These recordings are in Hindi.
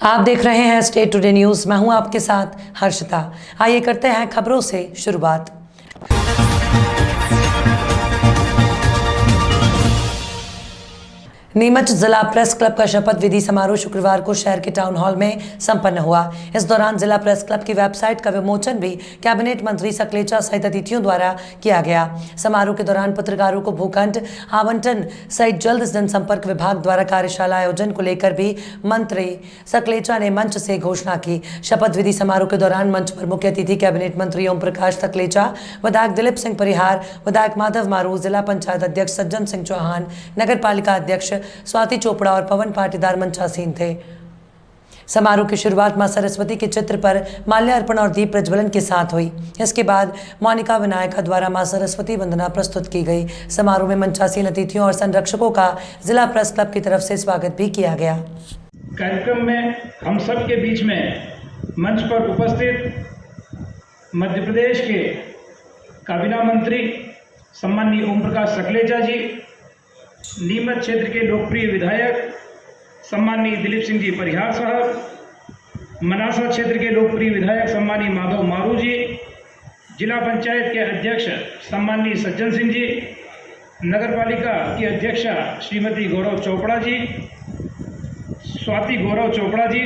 आप देख रहे हैं स्टेट टुडे न्यूज़। मैं हूं आपके साथ हर्षिता। आइए करते हैं खबरों से शुरुआत। नीमच जिला प्रेस क्लब का शपथ विधि समारोह शुक्रवार को शहर के टाउन हॉल में संपन्न हुआ। इस दौरान जिला प्रेस क्लब की वेबसाइट का विमोचन भी कैबिनेट मंत्री सकलेचा सहित अतिथियों द्वारा किया गया। समारोह के दौरान पत्रकारों को भूखंड आवंटन सहित जल्द जनसंपर्क विभाग द्वारा कार्यशाला आयोजन को लेकर भी मंत्री सकलेचा ने मंच से घोषणा की। शपथ विधि समारोह के दौरान मंच पर मुख्य अतिथि कैबिनेट मंत्री ओम प्रकाश सकलेचा, विधायक दिलीप सिंह परिहार, विधायक माधव मारू, जिला पंचायत अध्यक्ष सज्जन सिंह चौहान, नगर पालिका अध्यक्ष स्वाति चोपड़ा और पवन पाटीदार मंचासीन थे। समारोह की शुरुआत मां सरस्वती के चित्र पर माल्यार्पण और दीप प्रज्वलन के साथ हुई। इसके बाद मोनिका विनायका द्वारा मां सरस्वती वंदना प्रस्तुत की गई। समारोह में मंचासीन अतिथियों और संरक्षकों का जिला प्रेस क्लब की तरफ से स्वागत भी किया गया। कार्यक्रम में हम सब के बीच में मंच पर उपस्थित मध्य प्रदेश के काबीना मंत्री सम्माननीय ओम प्रकाश सकलेचा जी, नीमच क्षेत्र के लोकप्रिय विधायक सम्माननीय दिलीप सिंह जी परिहार साहब, मनासा क्षेत्र के लोकप्रिय विधायक सम्माननीय माधव मारू जी, जिला पंचायत के अध्यक्ष सम्माननीय सज्जन सिंह जी, नगर पालिका की अध्यक्षा श्रीमती गौरव चोपड़ा जी, स्वाति गौरव चोपड़ा जी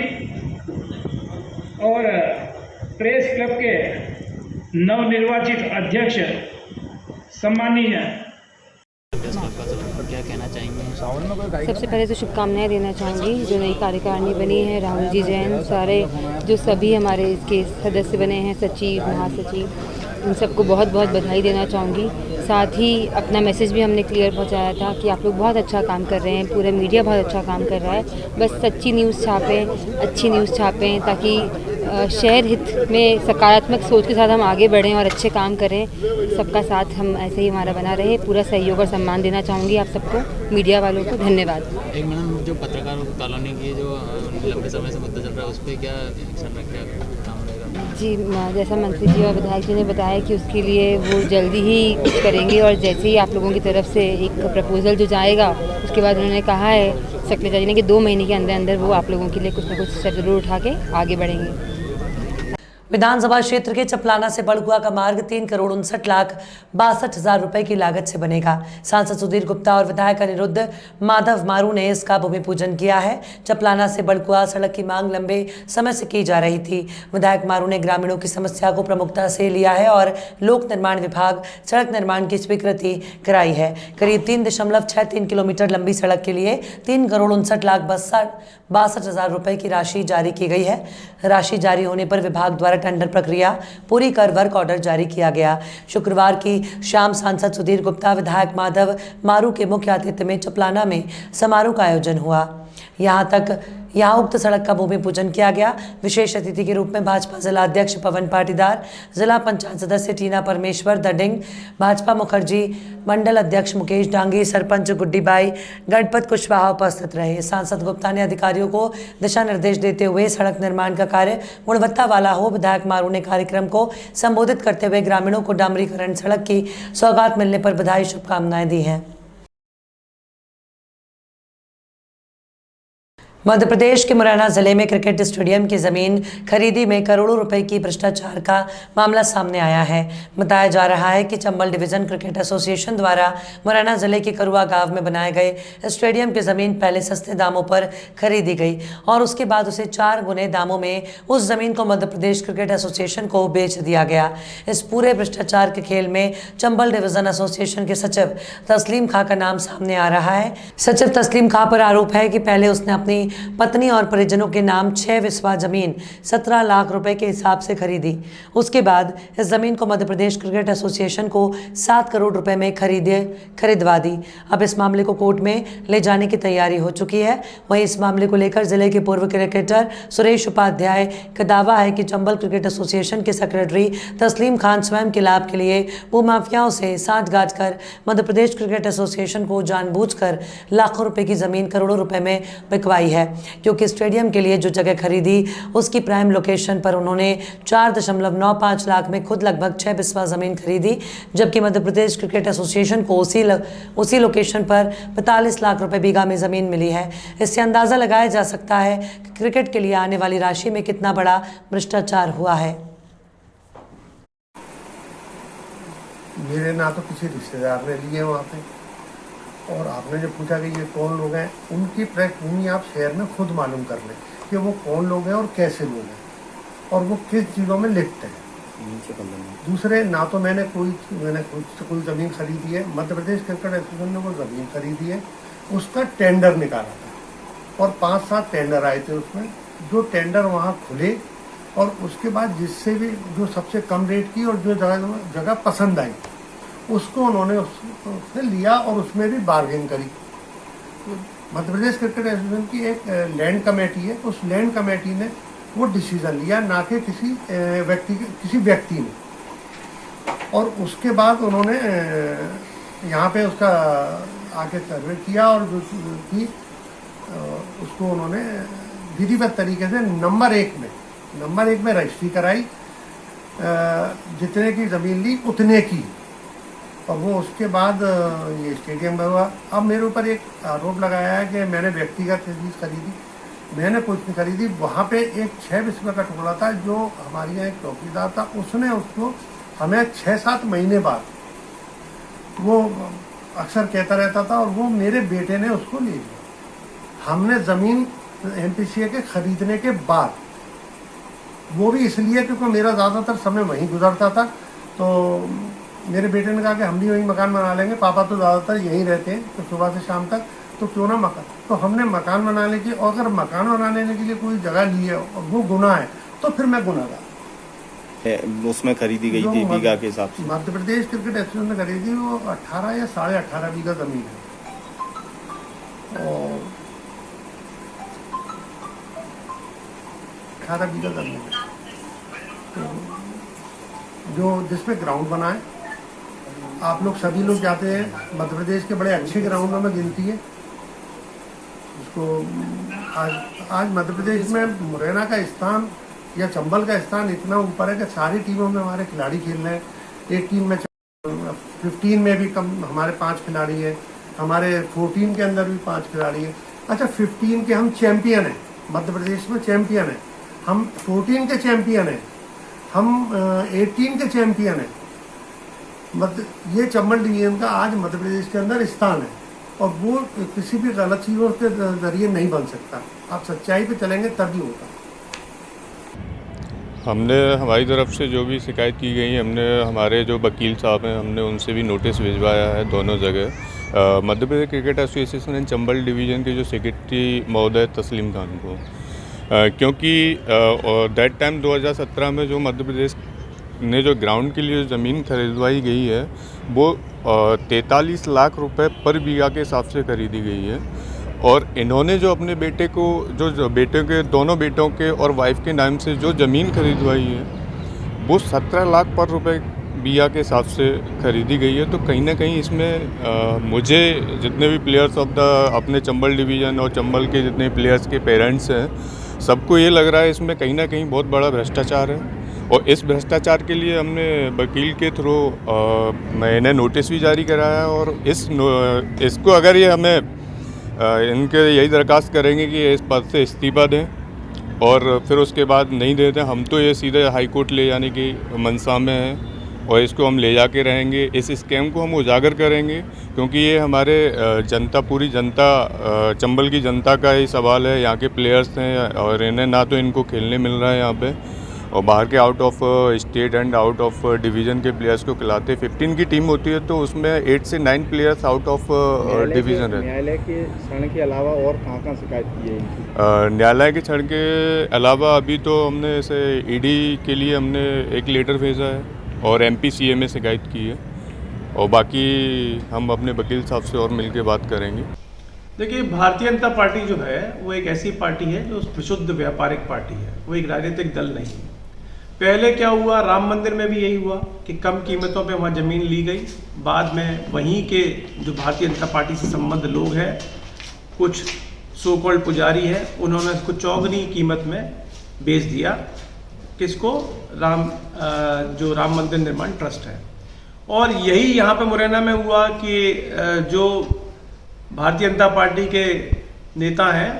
और प्रेस क्लब के नवनिर्वाचित अध्यक्ष सम्माननीय क्या कहना चाहेंगे? सबसे पहले तो शुभकामनाएं देना चाहूँगी जो नई कार्यकारिणी बनी है, राहुल जी जैन, सारे जो सभी हमारे इसके सदस्य बने हैं, सचिव, महासचिव, इन सबको बहुत बहुत बधाई देना चाहूँगी। साथ ही अपना मैसेज भी हमने क्लियर पहुँचाया था कि आप लोग बहुत अच्छा काम कर रहे हैं, पूरा मीडिया बहुत अच्छा काम कर रहा है। बस सच्ची न्यूज़ छापें, अच्छी न्यूज़ छापें ताकि शहर हित में सकारात्मक सोच के साथ हम आगे बढ़ें और अच्छे काम करें। सबका साथ हम ऐसे ही हमारा बना रहे। पूरा सहयोग और सम्मान देना चाहूँगी आप सबको, मीडिया वालों को धन्यवाद। एक मैडम, जो पत्रकारों की कॉलोनी की जो लंबे समय से मुद्दा चल रहा है उस पर क्या एक्शन रखा काम रहेगा? जी, जैसा मंत्री जी और विधायक जी ने बताया कि उसके लिए वो जल्दी ही कुछ करेंगे और जैसे ही आप लोगों की तरफ से एक प्रपोजल जो जाएगा उसके बाद उन्होंने कहा है सकलेचा जी ने कि 2 महीने के अंदर अंदर वो आप लोगों के लिए कुछ ना कुछ स्टेप जरूर उठा के आगे बढ़ेंगे। विधानसभा क्षेत्र के चपलाना से बड़गुआ का मार्ग 3,59,62,00,000 रुपए की लागत से बनेगा। सांसद सुधीर गुप्ता और विधायक अनिरुद्ध माधव मारू ने इसका भूमि पूजन किया है। चपलाना से बड़गुआ सड़क की मांग लंबे समय से की जा रही थी। विधायक मारू ने ग्रामीणों की समस्या को प्रमुखता से लिया है और लोक निर्माण विभाग सड़क निर्माण की स्वीकृति कराई है। करीब 3.63 किलोमीटर लंबी सड़क के लिए 3,59,62,00,000 रुपए की राशि जारी की गई है। राशि जारी होने पर विभाग द्वारा टेंडर प्रक्रिया पूरी कर वर्क ऑर्डर जारी किया गया। शुक्रवार की शाम सांसद सुधीर गुप्ता, विधायक माधव मारू के मुख्य आतिथ्य में चपलाना में समारोह का आयोजन हुआ। यहाँ उक्त सड़क का भूमि पूजन किया गया। विशेष अतिथि के रूप में भाजपा जिला अध्यक्ष पवन पाटीदार, जिला पंचायत सदस्य टीना परमेश्वर दडिंग, भाजपा मुखर्जी मंडल अध्यक्ष मुकेश डांगी, सरपंच गुड्डीबाई, गणपत कुशवाहा उपस्थित रहे। सांसद गुप्ता ने अधिकारियों को दिशा निर्देश देते हुए सड़क निर्माण का कार्य गुणवत्ता वाला हो। विधायक मारू ने कार्यक्रम को संबोधित करते हुए ग्रामीणों को डामरीकरण सड़क की सौगात मिलने पर बधाई शुभकामनाएं दी हैं। मध्य प्रदेश के मुरैना जिले में क्रिकेट स्टेडियम की जमीन खरीदी में करोड़ों रुपए की भ्रष्टाचार का मामला सामने आया है। बताया जा रहा है कि चंबल डिवीजन क्रिकेट एसोसिएशन द्वारा मुरैना जिले के करुआ गांव में बनाए गए स्टेडियम की जमीन पहले सस्ते दामों पर खरीदी गई और उसके बाद उसे 4 गुने दामों में उस जमीन को मध्य प्रदेश क्रिकेट एसोसिएशन को बेच दिया गया। इस पूरे भ्रष्टाचार के खेल में चंबल डिवीजन एसोसिएशन के सचिव तस्लीम खां का नाम सामने आ रहा है। सचिव तस्लीम खां पर आरोप है कि पहले उसने अपनी पत्नी और परिजनों के नाम 6 विस्वा जमीन 17 लाख रुपए के हिसाब से खरीदी। उसके बाद इस जमीन को मध्य प्रदेश क्रिकेट एसोसिएशन को 7 करोड़ रुपए में खरीदवा दी। अब इस मामले को कोर्ट में ले जाने की तैयारी हो चुकी है। वहीं इस मामले को लेकर जिले के पूर्व क्रिकेटर सुरेश उपाध्याय का दावा है कि चंबल क्रिकेट एसोसिएशन के सेक्रेटरी तस्लीम खान स्वयं के लाभ के लिए भूमाफियाओं से साठगांठ कर मध्य प्रदेश क्रिकेट एसोसिएशन को जानबूझकर लाखों रुपए की जमीन करोड़ों रुपए में बिकवाई है। क्योंकि स्टेडियम के लिए जो जगह खरीदी उसकी प्राइम लोकेशन पर उन्होंने 4.95 लाख में खुद लगभग 6 बिस्वा ज़मीन खरीदी, जबकि मध्य प्रदेश क्रिकेट एसोसिएशन को उसी लोकेशन पर 45 लाख रुपए बीघा में ज़मीन मिली है। इससे अंदाज़ा लगाया जा सकता है कि क्रिकेट के लिए आने वाली राशि में कितना बड़ा भ्रष्टाचार हुआ है। मेरे ना तो किसी रिश्तेदार ने लिए वहाँ पे, और आपने जो पूछा कि ये कौन लोग हैं, उनकी पृष्ठभूमि आप शहर में खुद मालूम कर लें कि वो कौन लोग हैं और कैसे लोग हैं और वो किस चीज़ों में लिप्त हैं। दूसरे, ना तो मैंने कोई ज़मीन खरीदी है, मध्य प्रदेश क्रिकेट एसोसिएशन ने वो ज़मीन खरीदी है, उसका टेंडर निकाला था और 5-7 टेंडर आए थे उसमें। जो टेंडर वहाँ खुले और उसके बाद जिससे भी जो सबसे कम रेट की और जो जगह पसंद आई उसको उन्होंने उससे लिया और उसमें भी बार्गेन करी। मध्य प्रदेश क्रिकेट एसोसिएशन की एक लैंड कमेटी है, उस लैंड कमेटी ने वो डिसीजन लिया, ना कि किसी व्यक्ति ने। और उसके बाद उन्होंने यहाँ पे उसका आके सर्वे किया और जो थी उसको उन्होंने विधिवत तरीके से नंबर एक में रजिस्ट्री कराई, जितने की ज़मीन ली उतने की, और वो उसके बाद ये स्टेडियम में हुआ। अब मेरे ऊपर एक आरोप लगाया है कि मैंने व्यक्तिगत चीज़ खरीदी, मैंने कुछ नहीं खरीदी। वहाँ पे एक 6 बिस्वा का टुकड़ा था, जो हमारे यहाँ एक चौकीदार था, उसने उसको हमें 6-7 महीने बाद, वो अक्सर कहता रहता था, और वो मेरे बेटे ने उसको ले लिया। हमने ज़मीन MPCA के खरीदने के बाद, वो भी इसलिए क्योंकि मेरा ज़्यादातर समय वहीं गुजरता था, तो मेरे बेटे ने कहा कि हम भी वहीं मकान बना लेंगे, पापा तो ज़्यादातर यहीं रहते हैं तो सुबह से शाम तक, तो क्यों ना मकान। तो हमने मकान बनाने की, और अगर मकान बनाने के लिए कोई जगह ली है और वो गुनाह है तो फिर मैं गुनाहगार। उसमें खरीदी गई थी बीघा के हिसाब से? मध्य प्रदेश क्रिकेट एसोसिएशन ने खरीदी, वो 18 या 18.5 बीघा ज़मीन है, और 18 बीघा ज़मीन है, तो जो जिसमें ग्राउंड बना है। आप लोग सभी लोग जाते हैं, मध्य प्रदेश के बड़े अच्छे ग्राउंडों में गिनती है उसको। आज मध्य प्रदेश में मुरैना का स्थान या चंबल का स्थान इतना ऊपर है कि सारी टीमों में हमारे खिलाड़ी खेल रहे हैं। एक टीम में 15 में भी कम हमारे 5 खिलाड़ी हैं, हमारे 14 के अंदर भी 5 खिलाड़ी हैं। अच्छा, 15 के हम चैम्पियन हैं, मध्य प्रदेश में चैम्पियन हैं, हम 14 के चैम्पियन हैं, हम 18 के चैम्पियन हैं। ये चंबल डिवीजन का आज मध्य प्रदेश के अंदर स्थान है, और वो किसी भी गलत चीज़ों के जरिए नहीं बन सकता। आप सच्चाई पे चलेंगे तभी होगा। हमने हमारी तरफ से जो भी शिकायत की गई, हमने हमारे जो वकील साहब हैं हमने उनसे भी नोटिस भिजवाया है दोनों जगह। Madhya Pradesh cricket association and Chambal division के जो सेक्रेटरी महोदय तस्लीम खान को, क्योंकि दैट टाइम 2017 में जो मध्य प्रदेश ने जो ग्राउंड के लिए ज़मीन खरीदवाई गई है वो 43 लाख रुपए पर बीघा के हिसाब से खरीदी गई है, और इन्होंने जो अपने बेटे को, जो बेटे के दोनों बेटों के और वाइफ के नाम से जो ज़मीन खरीदवाई है वो 17 लाख पर रुपए बीघा के हिसाब से खरीदी गई है। तो कहीं ना कहीं इसमें मुझे जितने भी प्लेयर्स ऑफ द अपने चंबल डिवीज़न और चंबल के जितने प्लेयर्स के पेरेंट्स हैं, सबको ये लग रहा है इसमें कहीं ना कहीं बहुत बड़ा भ्रष्टाचार है। और इस भ्रष्टाचार के लिए हमने वकील के थ्रू मैंने नोटिस भी जारी कराया, और इसको अगर ये हमें इनके यही दरख्वास्त करेंगे कि इस पद से इस्तीफ़ा दें, और फिर उसके बाद नहीं देते हम तो ये सीधे हाई कोर्ट ले जाने की मंशा में है, और इसको हम ले जाके रहेंगे। इस स्कैम को हम उजागर करेंगे, क्योंकि ये हमारे जनता, पूरी जनता, चंबल की जनता का ही सवाल है। यहाँ के प्लेयर्स हैं और इन्हें ना तो इनको खेलने मिल रहा है यहाँ पे, और बाहर के out of state and out of division के प्लेयर्स को खिलाते। 15 की टीम होती है तो उसमें 8 से 9 प्लेयर्स आउट ऑफ डिवीज़न है। न्यायालय के क्षण के अलावा और कहाँ शिकायत की है? न्यायालय के क्षण के अलावा अभी तो हमने इसे ED के लिए हमने एक लेटर भेजा है और MPCA में शिकायत की है, और बाकी हम अपने वकील साहब से और मिल के बात करेंगे। देखिए, भारतीय जनता पार्टी जो है वो एक ऐसी पार्टी है जो विशुद्ध व्यापारिक पार्टी है, वो एक राजनीतिक दल नहीं है। पहले क्या हुआ, राम मंदिर में भी यही हुआ कि कम कीमतों पे वहाँ ज़मीन ली गई, बाद में वहीं के जो भारतीय जनता पार्टी से संबद्ध लोग हैं, कुछ सो कॉल्ड पुजारी है, उन्होंने इसको चौगुनी कीमत में बेच दिया। किसको? जो राम मंदिर निर्माण ट्रस्ट है। और यही यहाँ पे मुरैना में हुआ कि जो भारतीय जनता पार्टी के नेता हैं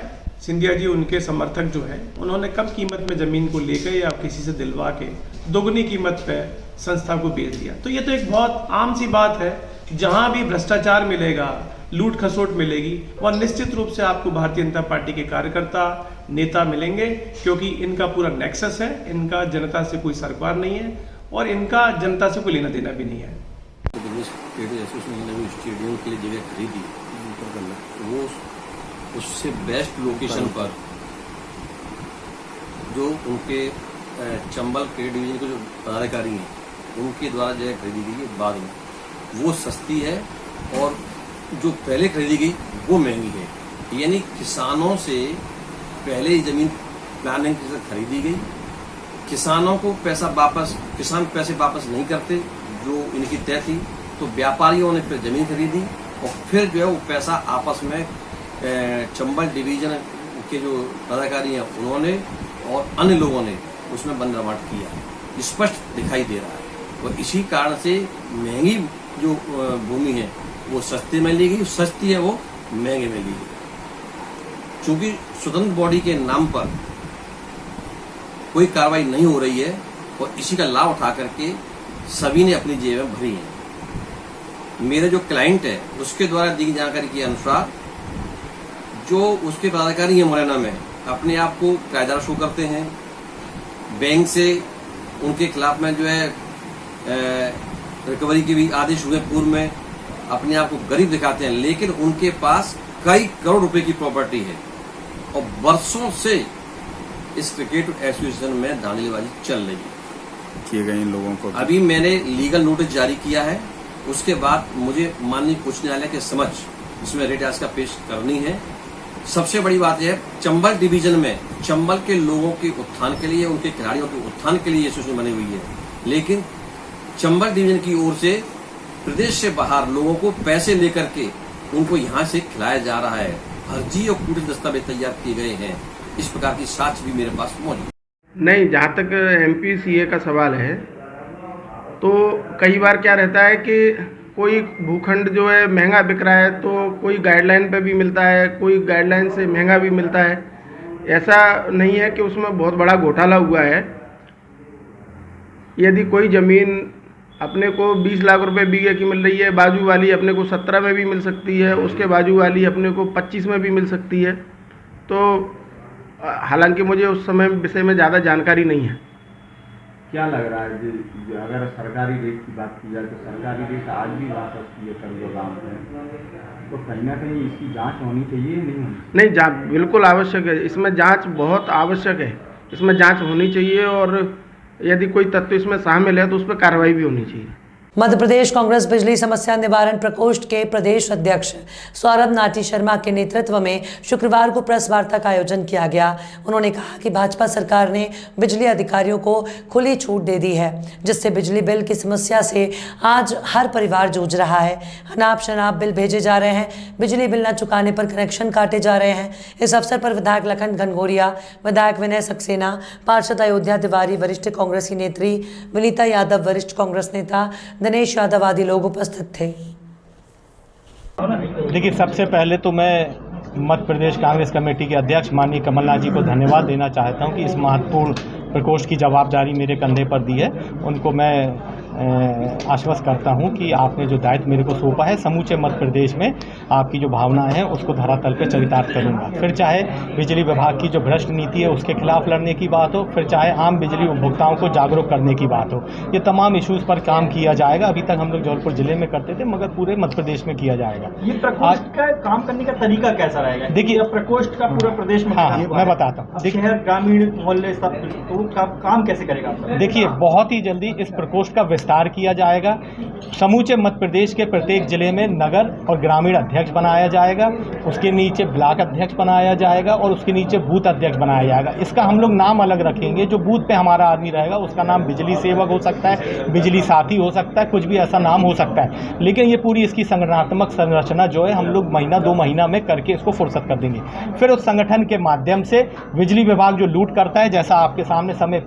सिंधिया जी, उनके समर्थक जो हैं, उन्होंने कम कीमत में ज़मीन को लेकर या किसी से दिलवा के दोगुनी कीमत पे संस्था को बेच दिया। तो ये तो एक बहुत आम सी बात है। जहाँ भी भ्रष्टाचार मिलेगा, लूट खसोट मिलेगी, वह निश्चित रूप से आपको भारतीय जनता पार्टी के कार्यकर्ता नेता मिलेंगे, क्योंकि इनका पूरा नेक्सस है, इनका जनता से कोई सरकार नहीं है और इनका जनता से कोई लेना देना भी नहीं है। एसोसिएशन ने स्टेडियम के लिए जगह खरीदी, वो उससे बेस्ट लोकेशन पर जो उनके चंबल क्रेडिट डिवीजन के जो पदाधिकारी हैं उनके द्वारा जगह खरीदी गई है, बाद में वो सस्ती है और जो पहले खरीदी गई वो महंगी है। यानी किसानों से पहले ही जमीन प्लानिंग के साथ खरीदी गई, किसानों को किसान पैसे वापस नहीं करते जो इनकी तय थी, तो व्यापारियों ने फिर जमीन खरीदी और फिर जो है वो पैसा आपस में चंबल डिवीजन के जो पदाधिकारी हैं उन्होंने और अन्य लोगों ने उसमें बंदरबाट किया, स्पष्ट दिखाई दे रहा है। और इसी कारण से महंगी जो भूमि है वो सस्ती में ली गई, सस्ती है वो महंगे में ली गई। चूंकि स्वतंत्र बॉडी के नाम पर कोई कार्रवाई नहीं हो रही है और इसी का लाभ उठा करके सभी ने अपनी जेबें भरी हैं। मेरे जो क्लाइंट है उसके द्वारा दी जानकारी के अनुसार जो उसके पदाधिकारी हैं मुरैना में अपने आप को कायदार शो करते हैं, बैंक से उनके खिलाफ में जो है रिकवरी के भी आदेश हुए पूर्व में, अपने आप को गरीब दिखाते हैं, लेकिन उनके पास कई करोड़ रुपए की प्रॉपर्टी है और वर्षों से इस क्रिकेट एसोसिएशन में धांधलीबाजी चल रही है। किए गए इन लोगों को अभी मैंने लीगल नोटिस जारी किया है, उसके बाद मुझे माननीय उच्च न्यायालय के समक्ष इसमें रिट याचिका पेश करनी है। सबसे बड़ी बात यह है, चंबल डिवीजन में चंबल के लोगों के उत्थान के लिए, उनके खिलाड़ियों के उत्थान के लिए एसोसिएशन बनी हुई है, लेकिन चंबल डिवीजन की ओर से प्रदेश से बाहर लोगों को पैसे लेकर के उनको यहाँ से खिलाया जा रहा है। फर्जी और कूटनीतिक दस्तावेज तैयार किए गए हैं, इस प्रकार की साक्ष्य भी मेरे पास मौजूद। नहीं, जहाँ तक MPCA का सवाल है तो कई बार क्या रहता है कि कोई भूखंड जो है महंगा बिक रहा है तो कोई गाइडलाइन पे भी मिलता है, कोई गाइडलाइन से महंगा भी मिलता है। ऐसा नहीं है कि उसमें बहुत बड़ा घोटाला हुआ है। यदि कोई ज़मीन अपने को 20 लाख रुपए बीघे की मिल रही है, बाजू वाली अपने को 17 में भी मिल सकती है, उसके बाजू वाली अपने को 25 में भी मिल सकती है। तो हालांकि मुझे उस समय विषय में ज़्यादा जानकारी नहीं है। क्या लग रहा है जी, अगर सरकारी रेट की बात की जाए तो सरकारी रेट आज भी वहाँ सस्ती है करगोदाम में, तो कहीं ना कहीं इसकी जांच होनी चाहिए नहीं होनी? नहीं, जांच बिल्कुल आवश्यक है, इसमें जांच बहुत आवश्यक है, इसमें जांच होनी चाहिए और यदि कोई तत्व इसमें शामिल है तो उस पर कार्रवाई भी होनी चाहिए। मध्य प्रदेश कांग्रेस बिजली समस्या निवारण प्रकोष्ठ के प्रदेश अध्यक्ष सौरभ नाटी शर्मा के नेतृत्व में शुक्रवार को प्रेस वार्ता का आयोजन किया गया। उन्होंने कहा कि भाजपा सरकार ने बिजली अधिकारियों को खुली छूट दे दी है, जिससे बिजली बिल की समस्या से आज हर परिवार जूझ रहा है। अनाप शनाप बिल भेजे जा रहे हैं, बिजली बिल न चुकाने पर कनेक्शन काटे जा रहे हैं। इस अवसर पर विधायक लखन घनघोरिया, विधायक विनय सक्सेना, पार्षद अयोध्या तिवारी, वरिष्ठ कांग्रेसी नेत्री विनीता यादव, वरिष्ठ कांग्रेस नेता दिनेश यादव आदि लोग उपस्थित थे। देखिए, सबसे पहले तो मैं मध्य प्रदेश कांग्रेस कमेटी के अध्यक्ष माननीय कमलनाथ जी को धन्यवाद देना चाहता हूं कि इस महत्वपूर्ण प्रकोष्ठ की जवाबदारी मेरे कंधे पर दी है। उनको मैं आश्वस्त करता हूं कि आपने जो दायित्व मेरे को सौंपा है, समूचे मध्य प्रदेश में आपकी जो भावनाएं हैं उसको धरातल पर चरितार्थ करूंगा। फिर चाहे बिजली विभाग की जो भ्रष्ट नीति है उसके खिलाफ लड़ने की बात हो, फिर चाहे आम बिजली उपभोक्ताओं को जागरूक करने की बात हो, ये तमाम इश्यूज़ पर काम किया जाएगा। अभी तक हम लोग जौनपुर जिले में करते थे, मगर पूरे मध्य प्रदेश में किया जाएगा। ये प्रकोष्ठ का काम करने का तरीका कैसा रहेगा? देखिए, प्रकोष्ठ का पूरा प्रदेश में हाँ, मैं बताता हूँ। शहर, ग्रामीण, मोहल्ले सब, तो काम कैसे करेगा? देखिए, बहुत ही जल्दी इस प्रकोष्ठ का विस्तार विस्तार किया जाएगा। समूचे मध्य प्रदेश के प्रत्येक जिले में नगर और ग्रामीण अध्यक्ष बनाया जाएगा, उसके नीचे ब्लॉक अध्यक्ष बनाया जाएगा और उसके नीचे बूथ अध्यक्ष बनाया जाएगा। इसका हम लोग नाम अलग रखेंगे। जो बूथ पे हमारा आदमी रहेगा उसका नाम बिजली सेवक हो सकता है, बिजली साथी हो सकता है, कुछ भी ऐसा नाम हो सकता है। लेकिन ये पूरी इसकी संगठनात्मक संरचना जो है हम लोग महीना 2 महीना में करके इसको फुर्सत कर देंगे। फिर उस संगठन के माध्यम से बिजली विभाग जो लूट करता है, जैसा आपके सामने समय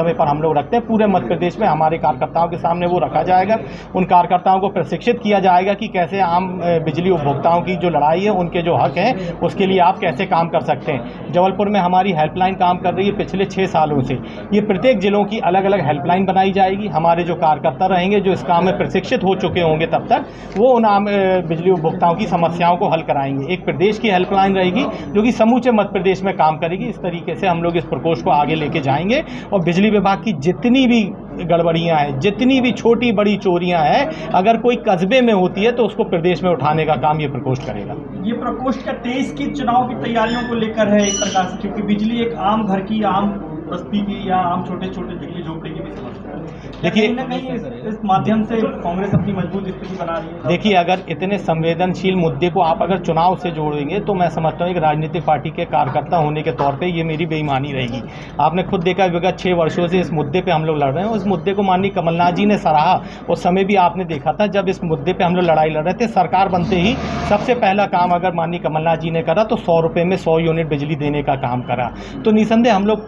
पर हम लोग रखते हैं, पूरे मध्य प्रदेश में हमारे कार्यकर्ताओं के सामने वो रखा जाएगा। उन कार्यकर्ताओं को प्रशिक्षित किया जाएगा कि कैसे आम बिजली उपभोक्ताओं की जो लड़ाई है, उनके जो हक हैं, उसके लिए आप कैसे काम कर सकते हैं। जबलपुर में हमारी हेल्पलाइन काम कर रही है पिछले 6 सालों से। ये प्रत्येक जिलों की अलग अलग हेल्पलाइन बनाई जाएगी। हमारे जो कार्यकर्ता रहेंगे जो इस काम में प्रशिक्षित हो चुके होंगे तब तक वो उन आम बिजली उपभोक्ताओं की समस्याओं को हल कराएंगे। एक प्रदेश की हेल्पलाइन रहेगी जो कि समूचे मध्य प्रदेश में काम करेगी। इस तरीके से हम लोग इस प्रकोष्ठ को आगे लेके जाएंगे और बिजली विभाग की जितनी भी गड़बड़ियां हैं, जितनी भी छोटी बड़ी चोरियां हैं, अगर कोई कस्बे में होती है तो उसको प्रदेश में उठाने का काम ये प्रकोष्ठ करेगा। ये प्रकोष्ठ का 23 की चुनाव की तैयारियों को लेकर है एक प्रकार से, क्योंकि बिजली एक आम घर की, आम बस्ती की या आम छोटे छोटे झुग्गी झोपड़ी की भी समस्या है। देखिए, कहीं न कहीं इस माध्यम से कांग्रेस अपनी मजबूत स्थिति बना रही है। देखिए, अगर इतने संवेदनशील मुद्दे को आप अगर चुनाव से जोड़ेंगे तो मैं समझता हूँ एक राजनीतिक पार्टी के कार्यकर्ता होने के तौर पे ये मेरी बेईमानी रहेगी। आपने खुद देखा विगत 6 वर्षों से इस मुद्दे पे हम लोग लड़ रहे हैं। उस मुद्दे को माननीय कमलनाथ जी ने सराहा। उस समय भी आपने देखा था जब इस मुद्दे पे हम लोग लड़ाई लड़ रहे थे, सरकार बनते ही सबसे पहला काम अगर माननीय कमलनाथ जी ने करा तो 100 रुपये में 100 यूनिट बिजली देने का काम करा। तो निसंदेह हम लोग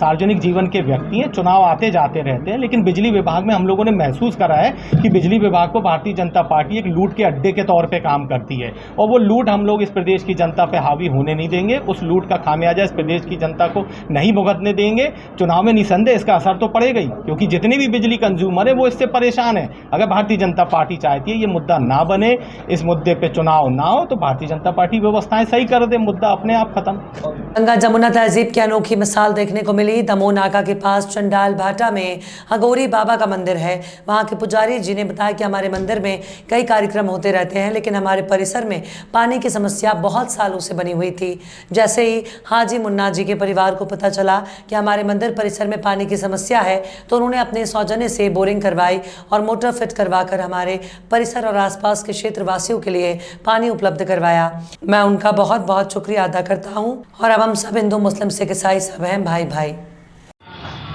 सार्वजनिक जीवन के व्यक्ति हैं, चुनाव आते जाते रहते हैं, लेकिन बिजली विभाग में हम लोगों ने महसूस करा है कि बिजली विभाग को भारतीय जनता पार्टी एक लूट के अड्डे के तौर पे काम करती है और वो लूट हम लोग इस प्रदेश की जनता पे हावी होने नहीं देंगे। उस लूट का खामियाजा इस प्रदेश की जनता को नहीं भुगतने देंगे। चुनाव में निसंदेह इसका असर तो पड़ेगा ही, क्योंकि जितने भी बिजली कंज्यूमर है वो इससे परेशान है। अगर भारतीय जनता पार्टी चाहती है ये मुद्दा ना बने, इस मुद्दे पर चुनाव ना हो, तो भारतीय जनता पार्टी व्यवस्थाएं सही कर दे, मुद्दा अपने आप खत्म। गंगा जमुना तहजीब की अनोखी मिसाल देखने को मिली। दमोह नाका के पास चंडाल भाटा में अघोरी बाबा का मंदिर है। वहाँ के पुजारी जी ने बताया कि हमारे मंदिर में कई कार्यक्रम होते रहते हैं, लेकिन हमारे परिसर में पानी की समस्या बहुत सालों से बनी हुई थी। जैसे ही हाजी मुन्ना जी के परिवार को पता चला कि हमारे मंदिर परिसर में पानी की समस्या है तो उन्होंने अपने सौजन्य से बोरिंग करवाई और मोटर फिट करवाकर हमारे परिसर और आसपास के क्षेत्र वासियों के लिए पानी उपलब्ध करवाया। मैं उनका बहुत बहुत शुक्रिया अदा करता हूँ। और अब हम सब हिंदू मुस्लिम सिख ईसाई सब हैं भाई भाई।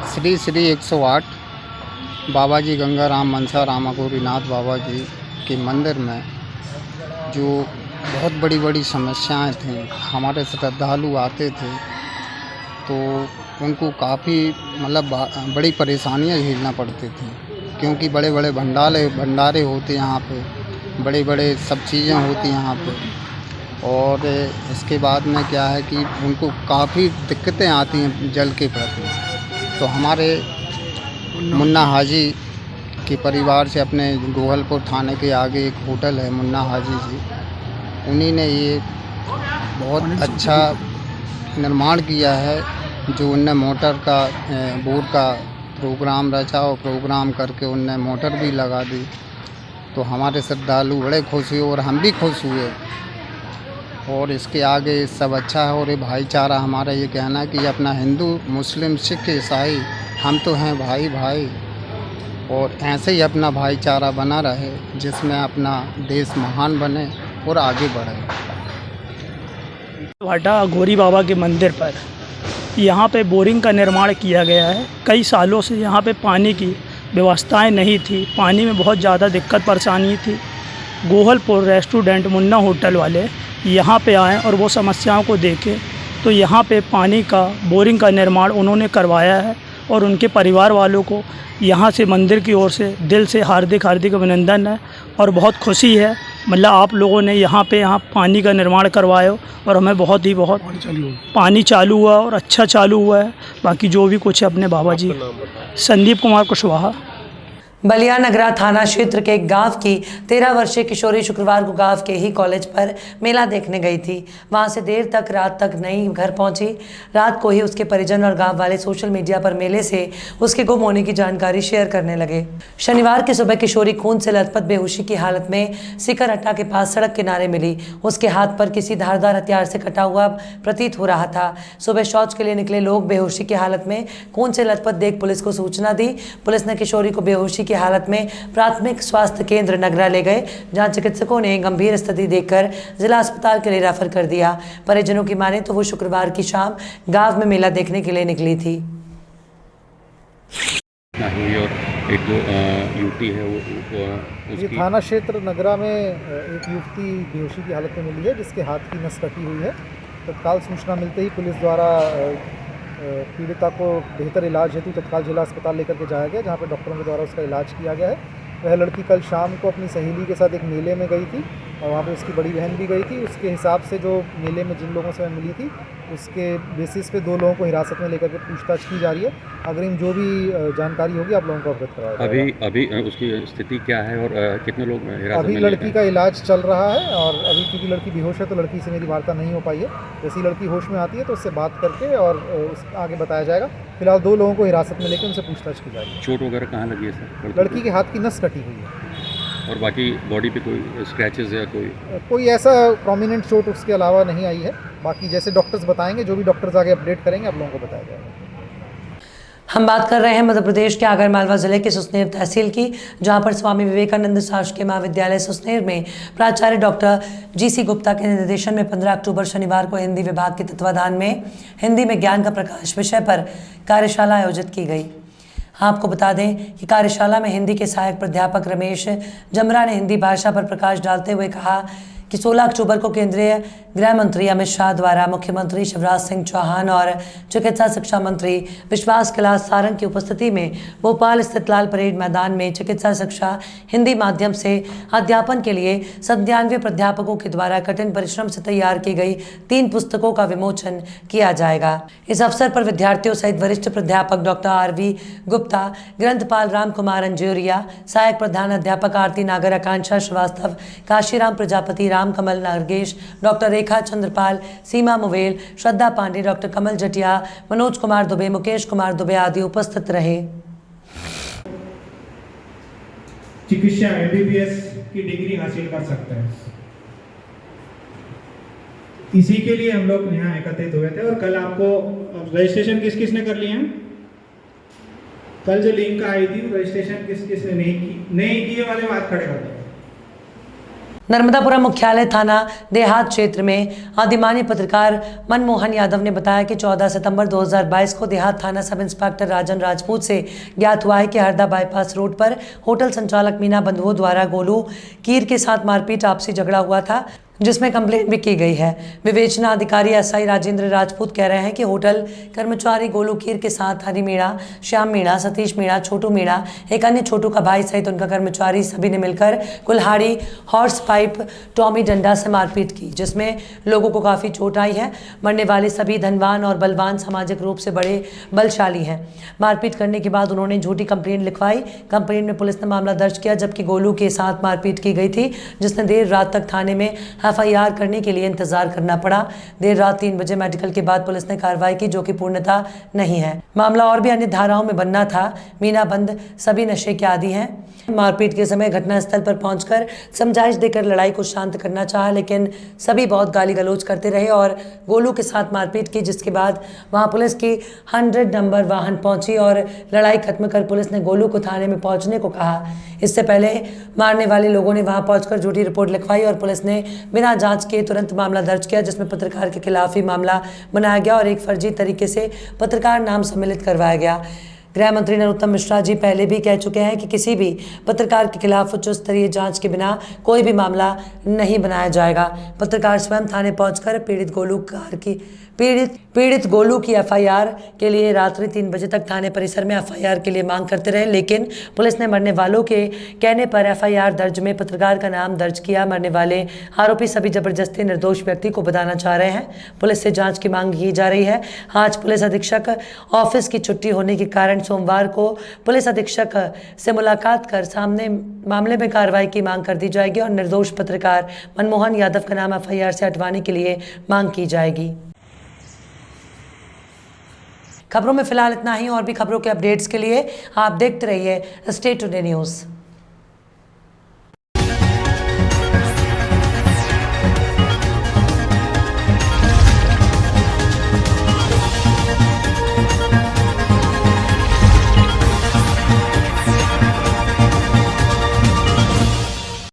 श्री श्री 108 बाबा जी गंगाराम मनसा रामागौरीनाथ बाबा जी के मंदिर में जो बहुत बड़ी बड़ी समस्याएं थीं, हमारे श्रद्धालु आते थे तो उनको काफ़ी मतलब बड़ी परेशानियां झेलना पड़ती थी, क्योंकि बड़े बड़े भंडारे होते यहाँ पे, बड़े बड़े सब चीज़ें होती यहाँ पे। और इसके बाद में क्या है कि उनको काफ़ी दिक्कतें आती हैं जल के प्रति। तो हमारे मुन्ना हाजी के परिवार से अपने गोहलपुर थाने के आगे एक होटल है मुन्ना हाजी जी, उन्हीं ने ये बहुत अच्छा निर्माण किया है। जो उनने मोटर का बोर का प्रोग्राम रचा और प्रोग्राम करके उनने मोटर भी लगा दी। तो हमारे श्रद्धालु बड़े खुश हुए और हम भी खुश हुए। और इसके आगे सब अच्छा है। और ये भाईचारा हमारा ये कहना है कि अपना हिंदू मुस्लिम सिख ईसाई हम तो हैं भाई भाई, और ऐसे ही अपना भाईचारा बना रहे जिसमें अपना देश महान बने और आगे बढ़े। भाटा अघोरी बाबा के मंदिर पर यहाँ पे बोरिंग का निर्माण किया गया है। कई सालों से यहाँ पे पानी की व्यवस्थाएं नहीं थी, पानी में बहुत ज़्यादा दिक्कत परेशानी थी। गोहलपुर रेस्टोरेंट मुन्ना होटल वाले यहाँ पे आए और वो समस्याओं को देखे तो यहाँ पे पानी का बोरिंग का निर्माण उन्होंने करवाया है। और उनके परिवार वालों को यहाँ से मंदिर की ओर से दिल से हार्दिक अभिनंदन है और बहुत खुशी है। मतलब आप लोगों ने यहाँ पानी का निर्माण करवाया और हमें बहुत पानी चालू हुआ और अच्छा चालू हुआ है। बाकी जो भी कुछ है अपने बाबा जी संदीप कुमार कुशवाहा। बलिया नगरा थाना क्षेत्र के एक गांव की 13 वर्षीय किशोरी शुक्रवार को गांव के ही कॉलेज पर मेला देखने गई थी। वहां से देर तक रात तक नहीं घर पहुंची। रात को ही उसके परिजन और गांव वाले सोशल मीडिया पर मेले से उसके गुम होने की जानकारी शेयर करने लगे। शनिवार की सुबह किशोरी खून से लथपथ बेहोशी की हालत में सिकरहट्टा के पास सड़क किनारे मिली। उसके हाथ पर किसी धारदार हथियार से कटा हुआ प्रतीत हो रहा था। सुबह शौच के लिए निकले लोग बेहोशी की हालत में खून से लथपथ देख पुलिस को सूचना दी। पुलिस ने किशोरी को बेहोशी की हालत में प्राथमिक स्वास्थ्य केंद्र नगरा ले गए, जहां चिकित्सकों ने गंभीर स्थिति देखकर जिला अस्पताल के लिए रेफर कर दिया। परिजनों की माने तो वो शुक्रवार की शाम गांव में मेला देखने के लिए निकली थी। और एक जो युवती है ये थाना क्षेत्र नगरा में एक युवती बेहोशी की हालत में मिली है, जिसके हाथ की नस कटी हुई है। तत्काल सूचना मिलते ही पुलिस द्वारा पीड़िता को बेहतर इलाज हेतु तत्काल जिला अस्पताल लेकर के जाया गया, जहां पर डॉक्टरों के द्वारा उसका इलाज किया गया है। वह लड़की कल शाम को अपनी सहेली के साथ एक मेले में गई थी और वहाँ पे उसकी बड़ी बहन भी गई थी। उसके हिसाब से जो मेले में जिन लोगों से वह मिली थी, उसके बेसिस पे 2 लोगों को हिरासत में लेकर के पूछताछ की जा रही है। अग्रिम जो भी जानकारी होगी आप लोगों को अवगत कराया जाएगा। अभी उसकी स्थिति क्या है और कितने लोग हिरासत में? अभी लड़की का इलाज चल रहा है और अभी क्योंकि लड़की बेहोश है तो लड़की से मेरी वार्ता नहीं हो पाई है। जैसी लड़की होश में आती है तो उससे बात करके और आगे बताया जाएगा। फिलहाल 2 लोगों को हिरासत में लेकर उनसे पूछताछ की जाएगी। चोट वगैरह कहाँ लगी है सर? लड़की के हाथ की नस कटी हुई है और बाकी बॉडी पे कोई स्क्रैचेस या कोई ऐसा प्रोमिनेंट चोट उसके अलावा नहीं आई है। बाकी जैसे डॉक्टर्स बताएंगे, जो भी डॉक्टर्स आगे अपडेट करेंगे, आप लोगों को बताया जाएगा। हम बात कर रहे हैं मध्य प्रदेश के आगरमालवा जिले के सुसनेर तहसील की, जहां पर स्वामी विवेकानंद शासकीय महाविद्यालय सुसनेर में प्राचार्य डॉक्टर GC गुप्ता के निर्देशन में 15 अक्टूबर शनिवार को हिंदी विभाग के तत्वाधान में हिंदी में ज्ञान का प्रकाश विषय पर कार्यशाला आयोजित की गई। आपको बता दें कि कार्यशाला में हिंदी के सहायक प्राध्यापक रमेश जमरा ने हिंदी भाषा पर प्रकाश डालते हुए कहा कि 16 अक्टूबर को केंद्रीय गृह मंत्री अमित शाह द्वारा मुख्यमंत्री शिवराज सिंह चौहान और चिकित्सा शिक्षा मंत्री विश्वास कैलाश सारंग की उपस्थिति में भोपाल स्थित लाल परेड मैदान में चिकित्सा शिक्षा हिंदी माध्यम से अध्यापन के लिए 97 प्राध्यापकों के द्वारा कठिन परिश्रम से तैयार की गई 3 पुस्तकों का विमोचन किया जाएगा। इस अवसर पर विद्यार्थियों सहित वरिष्ठ प्राध्यापक डॉक्टर RV गुप्ता, ग्रंथपाल राम कुमार अंजोरिया, सहायक प्रधान अध्यापक आरती नागर, आकांक्षा श्रीवास्तव, काशीराम प्रजापति, राम कमल नागेश, डॉक्टर रेखा चंद्रपाल, सीमा मुवेल, श्रद्धा पांडे, डॉक्टर कमल जटिया, मनोज कुमार दुबे, मुकेश कुमार दुबे आदि उपस्थित रहे। चिकित्सा MBBS की डिग्री हासिल कर सकते हैं, इसी के लिए हम लोग यहाँ एकत्रित हुए थे। और कल आपको रजिस्ट्रेशन किस किस ने कर लिए हैं? कल जो लिंक आई थी रजिस्ट्रेशन किस किस ने नहीं किए वाले हाथ खड़े कर दिए। नर्मदापुरम मुख्यालय थाना देहात क्षेत्र में आदिमानी पत्रकार मनमोहन यादव ने बताया कि 14 सितंबर 2022 को देहात थाना सब इंस्पेक्टर राजन राजपूत से ज्ञात हुआ है कि हरदा बाईपास रोड पर होटल संचालक मीना बंधुओं द्वारा गोलू कीर के साथ मारपीट आपसी झगड़ा हुआ था, जिसमें कंप्लेंट भी की गई है। विवेचना अधिकारी SI राजेंद्र राजपूत कह रहे हैं कि होटल कर्मचारी गोलू कीर के साथ हरी मीणा, श्याम मीणा, सतीश मीणा, छोटू मीणा, एक अन्य छोटू का भाई सहित उनका कर्मचारी सभी ने मिलकर कुल्हाड़ी, हॉर्स पाइप, टॉमी डंडा से मारपीट की, जिसमें लोगों को काफ़ी चोट आई है। मरने वाले सभी धनवान और बलवान सामाजिक रूप से बड़े बलशाली हैं। मारपीट करने के बाद उन्होंने झूठी कंप्लेंट लिखवाई। कंप्लेंट में पुलिस ने मामला दर्ज किया, जबकि गोलू के साथ मारपीट की गई थी, जिसने देर रात तक थाने में FIR करने के लिए इंतजार करना पड़ा। देर रात 3 बजे मेडिकल के बाद पुलिस ने कार्रवाई की, जो कि पूर्णता नहीं है। मामला और भी अन्य धाराओं में बनना था। मीना बंद सभी नशे के आदी हैं। मारपीट के समय घटनास्थल पर पहुंचकर समझाइश देकर लड़ाई को शांत करना चाहा, लेकिन सभी बहुत गाली गलौज करते रहे और गोलू के साथ मारपीट की, जिसके बाद वहां पुलिस की 100 नंबर वाहन पहुंची और लड़ाई खत्म कर पुलिस ने गोलू को थाने में पहुंचने को कहा। इससे पहले मारने वाले लोगों ने वहां पहुंचकर झूठी रिपोर्ट लिखवाई और पुलिस ने बिना जांच के तुरंत मामला दर्ज किया, जिसमें पत्रकार के खिलाफ ही मामला बनाया गया और एक फर्जी तरीके से पत्रकार नाम सम्मिलित करवाया गया। गृह मंत्री नरोत्तम मिश्रा जी पहले भी कह चुके हैं कि किसी भी पत्रकार के खिलाफ उच्च स्तरीय जांच के बिना कोई भी मामला नहीं बनाया जाएगा। पत्रकार स्वयं थाने पहुंचकर पीड़ित गोलू की FIR के लिए रात्रि 3 बजे तक थाने परिसर में FIR के लिए मांग करते रहे, लेकिन पुलिस ने मरने वालों के कहने पर FIR दर्ज में पत्रकार का नाम दर्ज किया। मरने वाले आरोपी सभी जबरदस्ती निर्दोष व्यक्ति को बताना चाह रहे हैं। पुलिस से जांच की मांग की जा रही है। आज पुलिस अधीक्षक ऑफिस की छुट्टी होने के कारण सोमवार को पुलिस अधीक्षक से मुलाकात कर सामने मामले में कार्रवाई की मांग कर दी जाएगी और निर्दोष पत्रकार मनमोहन यादव का नाम FIR से हटवाने के लिए मांग की जाएगी। खबरों में फिलहाल इतना ही। और भी खबरों के अपडेट्स के लिए आप देखते रहिए स्टे टुडे न्यूज़।